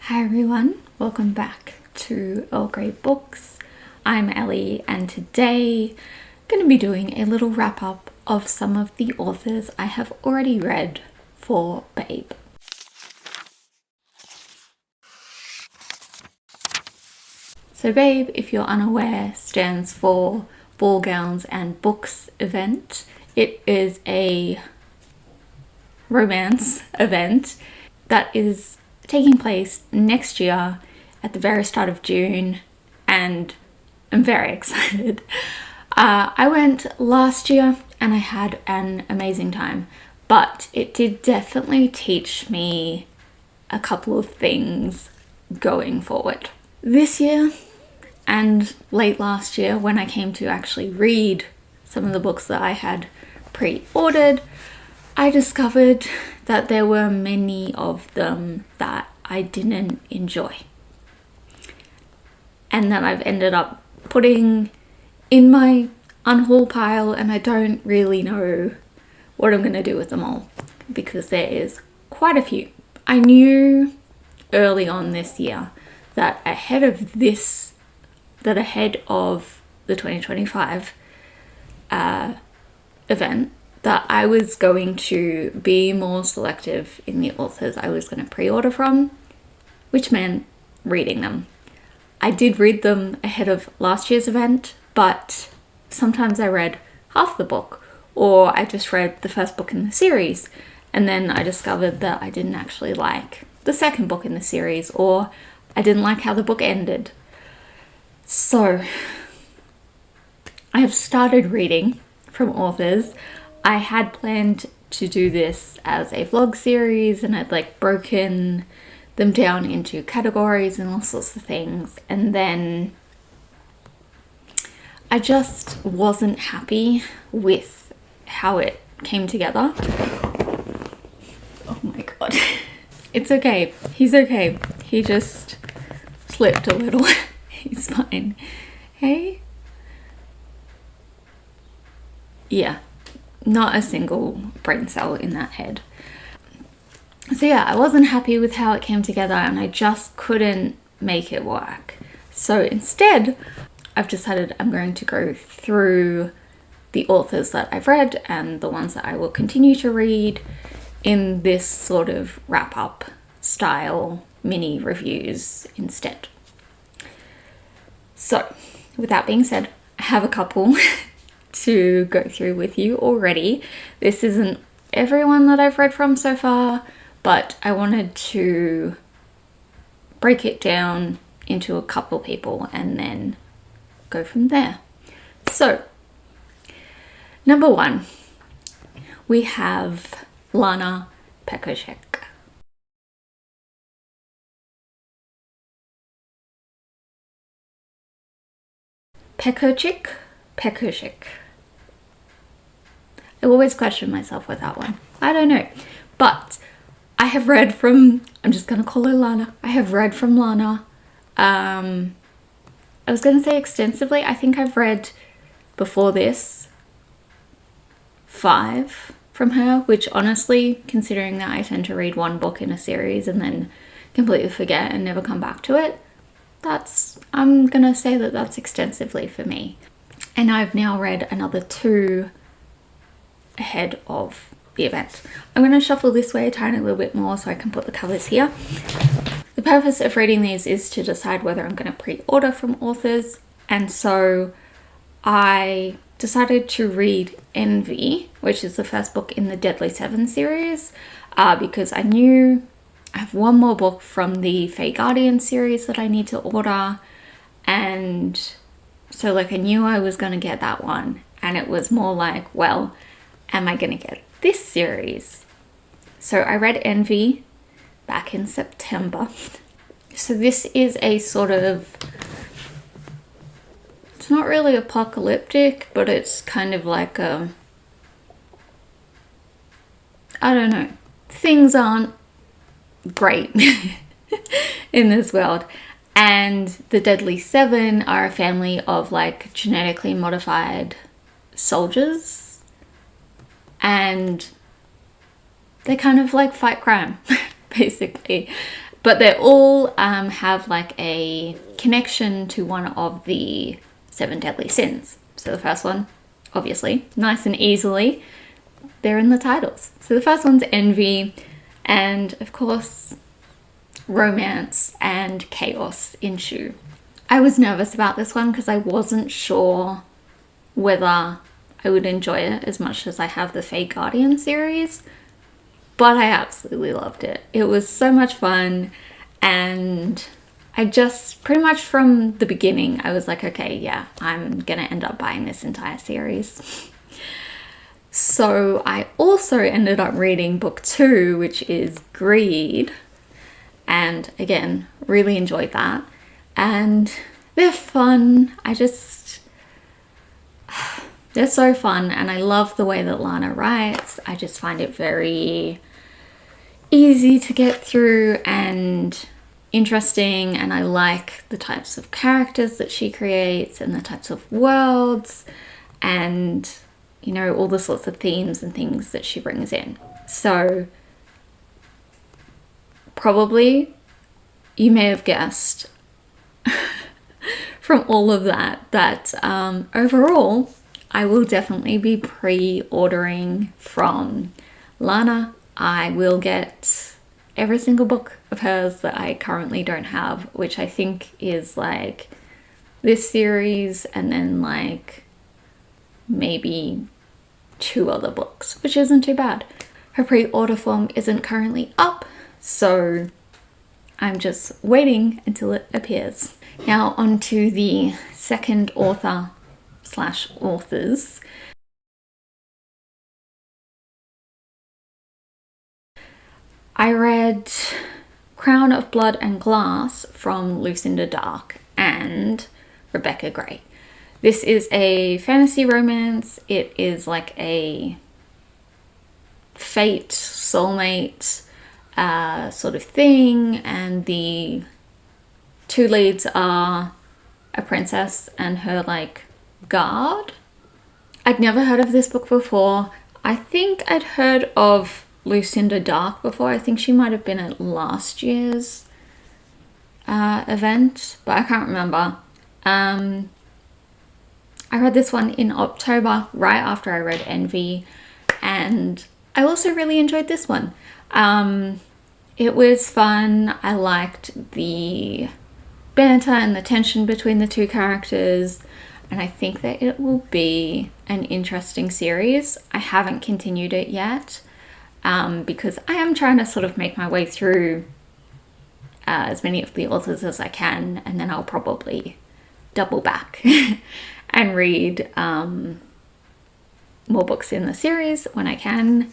Hi everyone, welcome back to Earl Grey Books. I'm Ellie and today I'm going to be doing a little wrap up of some of the authors I have already read for Babe. So Babe, if you're unaware, stands for Ball Gowns and Books event. It is a romance event that is taking place next year at the very start of June, and I'm very excited. I went last year and I had an amazing time, but it did definitely teach me a couple of things going forward. This year and late last year, when I came to actually read some of the books that I had pre-ordered, I discovered that there were many of them that I didn't enjoy and that I've ended up putting in my unhaul pile, and I don't really know what I'm going to do with them all because there is quite a few. I knew early on this year that ahead of the 2025 event, that I was going to be more selective in the authors I was going to pre-order from, which meant reading them. I did read them ahead of last year's event, but sometimes I read half the book, or I just read the first book in the series, and then I discovered that I didn't actually like the second book in the series, or I didn't like how the book ended. So I have started reading from authors. I had planned to do this as a vlog series, and I'd broken them down into categories and all sorts of things, and then I just wasn't happy with how it came together. Oh my god. It's okay. He's okay. He just slipped a little. He's fine. Hey? Yeah. Not a single brain cell in that head. So yeah, I wasn't happy with how it came together and I just couldn't make it work. So instead, I've decided I'm going to go through the authors that I've read and the ones that I will continue to read in this sort of wrap-up style mini reviews instead. So with that being said, I have a couple to go through with you already. This isn't everyone that I've read from so far, but I wanted to break it down into a couple people and then go from there. So, number one, we have Lana Pekošek. Pekošek. I always question myself with that one. I don't know. But I have read from, I'm just going to call her Lana. I have read from Lana. I was going to say extensively. I think I've read before this 5 from her, which honestly, considering that I tend to read one book in a series and then completely forget and never come back to it, I'm going to say that that's extensively for me. And I've now read another 2 ahead of the event. I'm going to shuffle this way a tiny little bit more so I can put the covers here. The purpose of reading these is to decide whether I'm going to pre-order from authors, and so I decided to read Envy, which is the first book in the Deadly 7 series, because I knew I have one more book from the Fae Guardian series that I need to order, and so I knew I was going to get that one, and it was more like, well, am I going to get this series? So I read Envy back in September. So this is a sort of, it's not really apocalyptic, but it's kind of like I don't know, things aren't great in this world. And the Deadly 7 are a family of genetically modified soldiers, and they kind of fight crime basically, But they all have like a connection to one of the 7 deadly sins. So the first one, obviously, nice and easily, they're in the titles. So the first one's envy, and of course, romance and chaos ensue. I was nervous about this one because I wasn't sure whether I would enjoy it as much as I have the Fey Guardian series, but I absolutely loved it. It was so much fun, and I just, pretty much from the beginning, I was like, okay, yeah, I'm gonna end up buying this entire series. So I also ended up reading book 2, which is Greed, and again, really enjoyed that. And they're fun. They're so fun, and I love the way that Lana writes. I just find it very easy to get through and interesting, and I like the types of characters that she creates and the types of worlds and, you know, all the sorts of themes and things that she brings in. So probably you may have guessed from all of that overall I will definitely be pre-ordering from Lana. I will get every single book of hers that I currently don't have, which I think is like this series and then like maybe 2 other books, which isn't too bad. Her pre-order form isn't currently up, so I'm just waiting until it appears. Now on to the second author / authors. I read Crown of Blood and Glass from Lucinda Dark and Rebecca Gray. This is a fantasy romance. It is like a fate, soulmate sort of thing, and the 2 leads are a princess and her like guard. I'd never heard of this book before. I think I'd heard of Lucinda Dark before. I think she might have been at last year's event, but I can't remember. I read this one in October, right after I read Envy, and I also really enjoyed this one. It was fun. I liked the banter and the tension between the 2 characters, and I think that it will be an interesting series. I haven't continued it yet because I am trying to sort of make my way through as many of the authors as I can, and then I'll probably double back and read more books in the series when I can.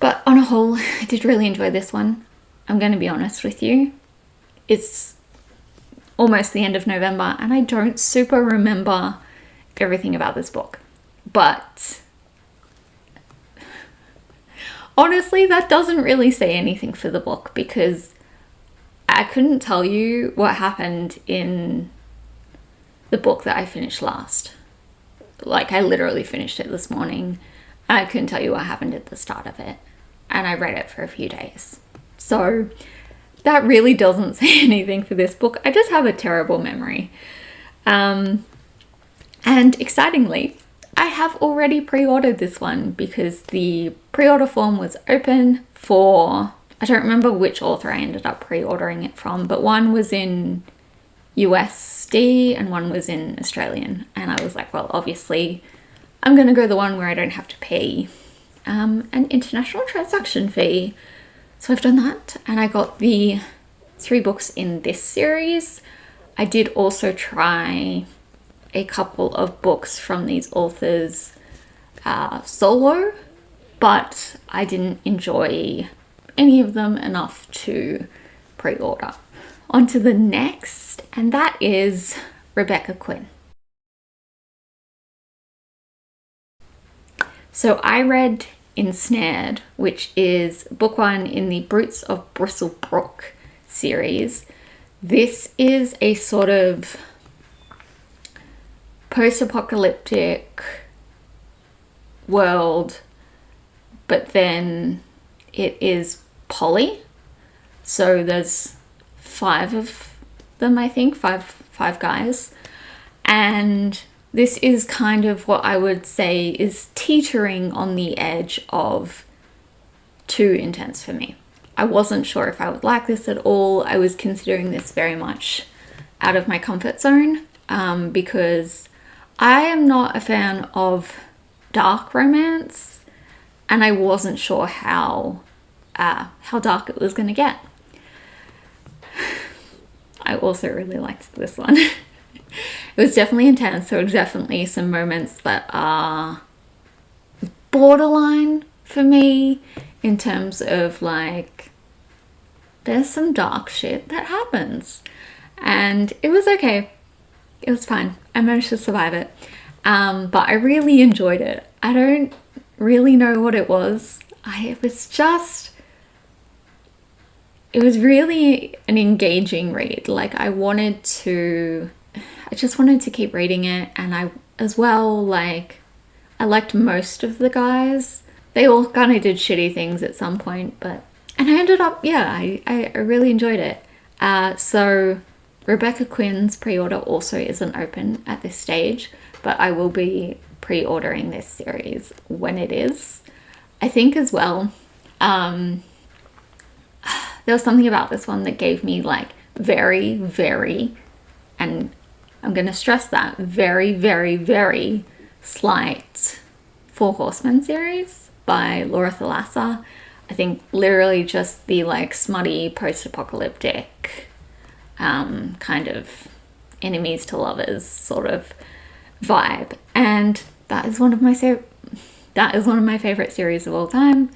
But on a whole, I did really enjoy this one. I'm going to be honest with you. It's almost the end of November and I don't super remember everything about this book. But honestly, that doesn't really say anything for the book because I couldn't tell you what happened in the book that I finished last. Like, I literally finished it this morning. I couldn't tell you what happened at the start of it. And I read it for a few days. So that really doesn't say anything for this book. I just have a terrible memory. And excitingly, I have already pre-ordered this one because the pre-order form was open for, I don't remember which author I ended up pre-ordering it from, but one was in USD and one was in Australian. And I was like, well, obviously I'm going to go the one where I don't have to pay an international transaction fee. So I've done that, and I got the 3 books in this series. I did also try a couple of books from these authors solo, but I didn't enjoy any of them enough to pre-order. On to the next, and that is Rebecca Quinn. So I read Ensnared, which is book 1 in the Brutes of Bristlebrook series. This is a sort of post-apocalyptic world, but then it is poly. So there's 5 of them, I think, five guys. And this is kind of what I would say is teetering on the edge of too intense for me. I wasn't sure if I would like this at all. I was considering this very much out of my comfort zone, because I am not a fan of dark romance, and I wasn't sure how dark it was going to get. I also really liked this one. It was definitely intense. There were definitely some moments that are borderline for me in terms of like, there's some dark shit that happens. And it was okay. It was fine. I managed to survive it. But I really enjoyed it. I don't really know what it was. It was really an engaging read. Like I just wanted to keep reading it. And I liked most of the guys. They all kind of did shitty things at some point, and I ended up, I really enjoyed it. So Rebecca Quinn's pre-order also isn't open at this stage, but I will be pre-ordering this series when it is. I think as well, there was something about this one that gave me like very, very, and I'm going to stress that, very, very, very slight Four Horsemen series by Laura Thalassa. I think literally just the like smutty post-apocalyptic kind of enemies to lovers sort of vibe, and that is one of my favorite series of all time,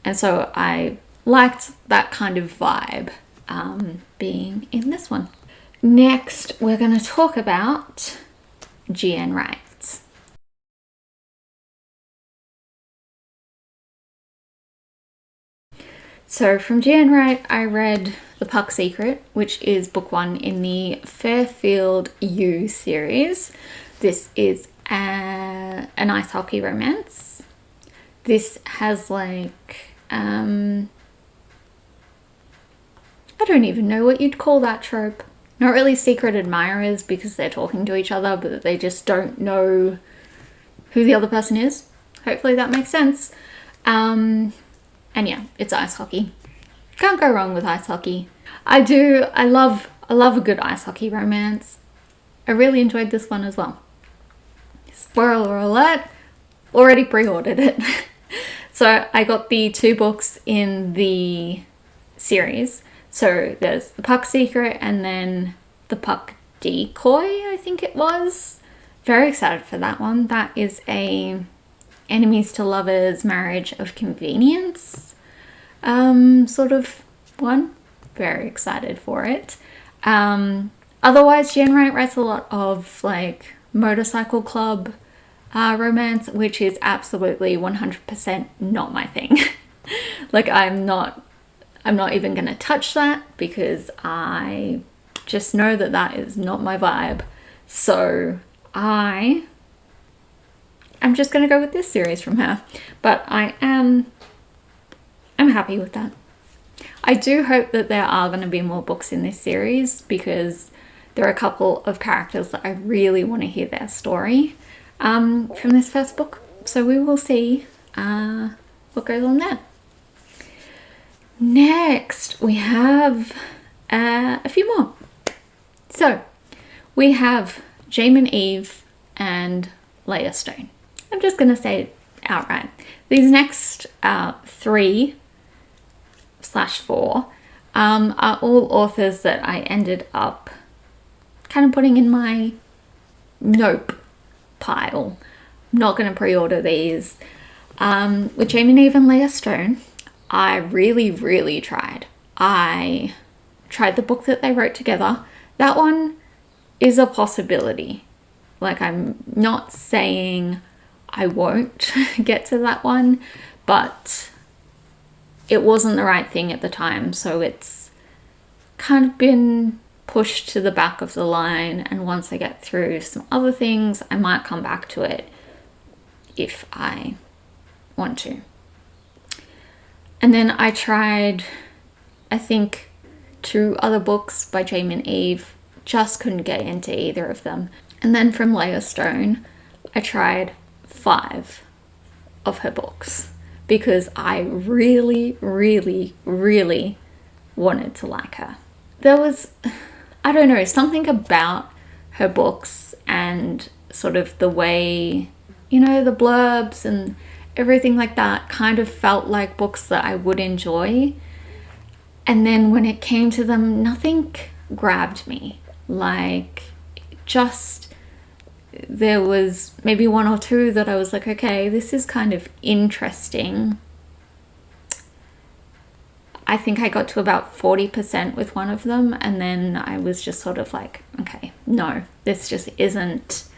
and so I liked that kind of vibe being in this one. Next, we're going to talk about G.N. Wright. So from G.N. Wright, I read The Puck Secret, which is book 1 in the Fairfield U series. This is an ice hockey romance. This has like, I don't even know what you'd call that trope. Not really secret admirers because they're talking to each other, but they just don't know who the other person is. Hopefully that makes sense. And yeah, it's ice hockey. Can't go wrong with ice hockey. I love a good ice hockey romance. I really enjoyed this one as well. Spoiler alert, already pre-ordered it. So I got the 2 books in the series. So there's The Puck Secret and then The Puck Decoy, I think it was. Very excited for that one. That is a enemies to lovers, marriage of convenience sort of one. Very excited for it. Otherwise, G.N. Wright writes a lot of like motorcycle club romance, which is absolutely 100% not my thing. Like I'm not even gonna touch that because I just know that is not my vibe. So I'm just gonna go with this series from her, but I'm happy with that. I do hope that there are going to be more books in this series because there are a couple of characters that I really want to hear their story from this first book. So we will see what goes on there. Next, we have a few more. So we have Jamin Eve and Leah Stone. I'm just going to say it outright. These next 3/4 are all authors that I ended up kind of putting in my nope pile. I'm not going to pre-order these. With Jamin Eve and Leah Stone, I really tried. I tried the book that they wrote together. That one is a possibility. Like, I'm not saying I won't get to that one, but it wasn't the right thing at the time, so it's kind of been pushed to the back of the line, and once I get through some other things, I might come back to it if I want to. And then I tried, I think, 2 other books by Jamin Eve, just couldn't get into either of them. And then from Leah Stone, I tried 5 of her books because I really, really, really wanted to like her. There was, I don't know, something about her books and sort of the way, you know, the blurbs and everything like that kind of felt like books that I would enjoy. And then when it came to them, nothing grabbed me. Like, just, there was maybe 1 or 2 that I was like, okay, this is kind of interesting. I think I got to about 40% with one of them, and then I was just sort of like, okay, no, this just isn't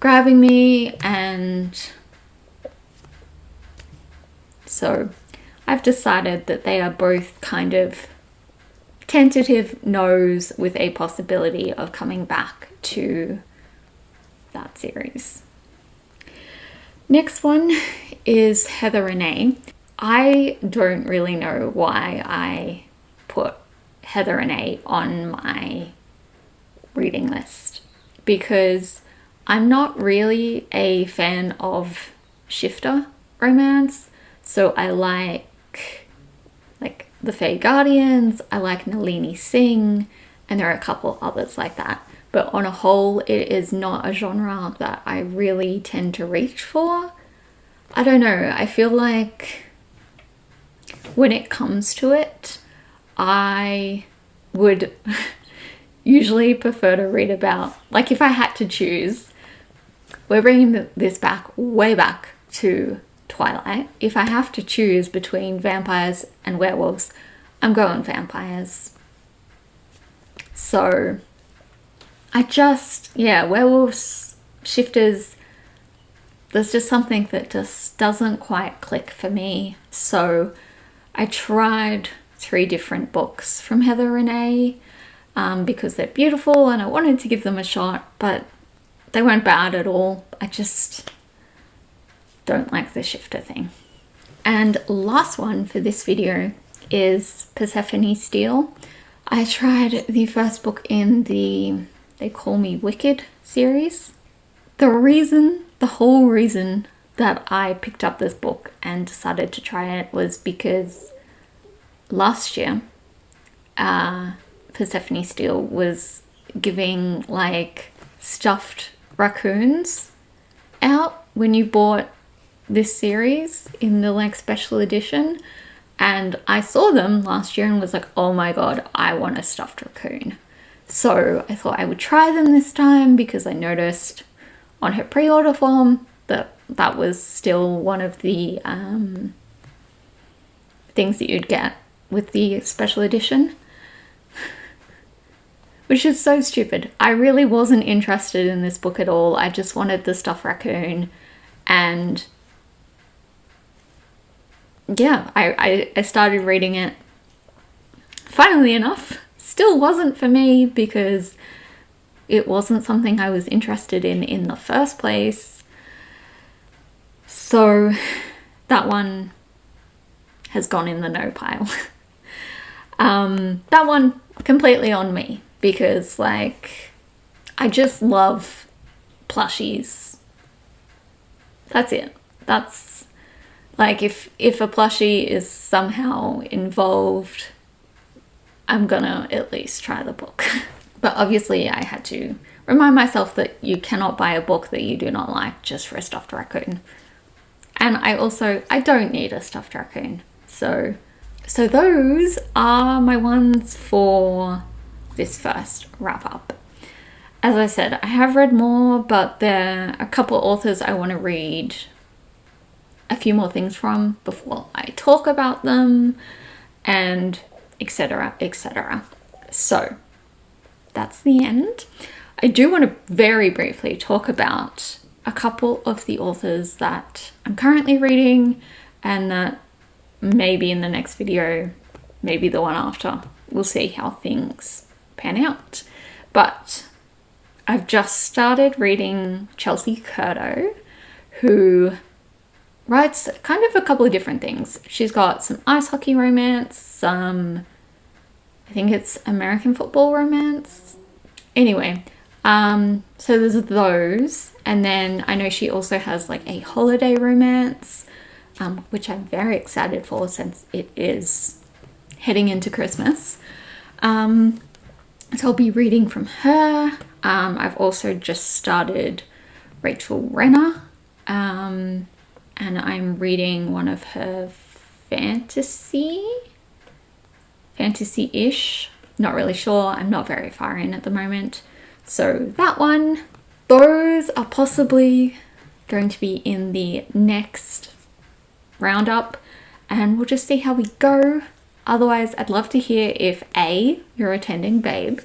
grabbing me. And so I've decided that they are both kind of tentative no's with a possibility of coming back to that series. Next one is Heather Renee. I don't really know why I put Heather Renee on my reading list, because I'm not really a fan of shifter romance. So I like The Fae Guardians, I like Nalini Singh, and there are a couple others like that. But on a whole, it is not a genre that I really tend to reach for. I don't know, I feel like when it comes to it, I would usually prefer to read about, like if I had to choose, we're bringing this back, way back to Twilight. If I have to choose between vampires and werewolves, I'm going vampires. So I just, yeah, werewolves, shifters, there's just something that just doesn't quite click for me. So I tried 3 different books from Heather Renee because they're beautiful and I wanted to give them a shot, but they weren't bad at all. I just don't like the shifter thing. And last one for this video is Persephone Steel. I tried the first book in the They Call Me Wicked series. The whole reason that I picked up this book and decided to try it was because last year Persephone Steel was giving like stuffed raccoons out when you bought this series in the like special edition, and I saw them last year and was like, oh my god, I want a stuffed raccoon. So I thought I would try them this time because I noticed on her pre-order form that was still one of the things that you'd get with the special edition, which is so stupid. I really wasn't interested in this book at all. I just wanted the stuffed raccoon, and yeah, I started reading it. Funnily enough, still wasn't for me because it wasn't something I was interested in the first place. So that one has gone in the no pile. That one completely on me because like I just love plushies. That's it. That's like if a plushie is somehow involved, I'm gonna at least try the book. But obviously I had to remind myself that you cannot buy a book that you do not like just for a stuffed raccoon. And I don't need a stuffed raccoon. So those are my ones for this first wrap up. As I said, I have read more, but there are a couple of authors I want to read a few more things from before I talk about them, and etc, etc. So that's the end. I do want to very briefly talk about a couple of the authors that I'm currently reading and that maybe in the next video, maybe the one after, we'll see how things pan out. But I've just started reading Chelsea Curto, who writes kind of a couple of different things. She's got some ice hockey romance, some I think it's American football romance. Anyway, so there's those. And then I know she also has like a holiday romance, which I'm very excited for since it is heading into Christmas. So I'll be reading from her. I've also just started Rachel Renner, and I'm reading one of her fantasy-ish. Not really sure. I'm not very far in at the moment. So that one, those are possibly going to be in the next roundup, and we'll just see how we go. Otherwise, I'd love to hear if A, you're attending Babe,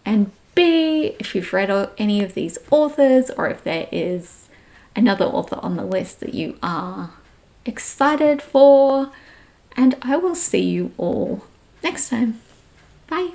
and B, if you've read any of these authors, or if there is another author on the list that you are excited for. And I will see you all next time. Bye.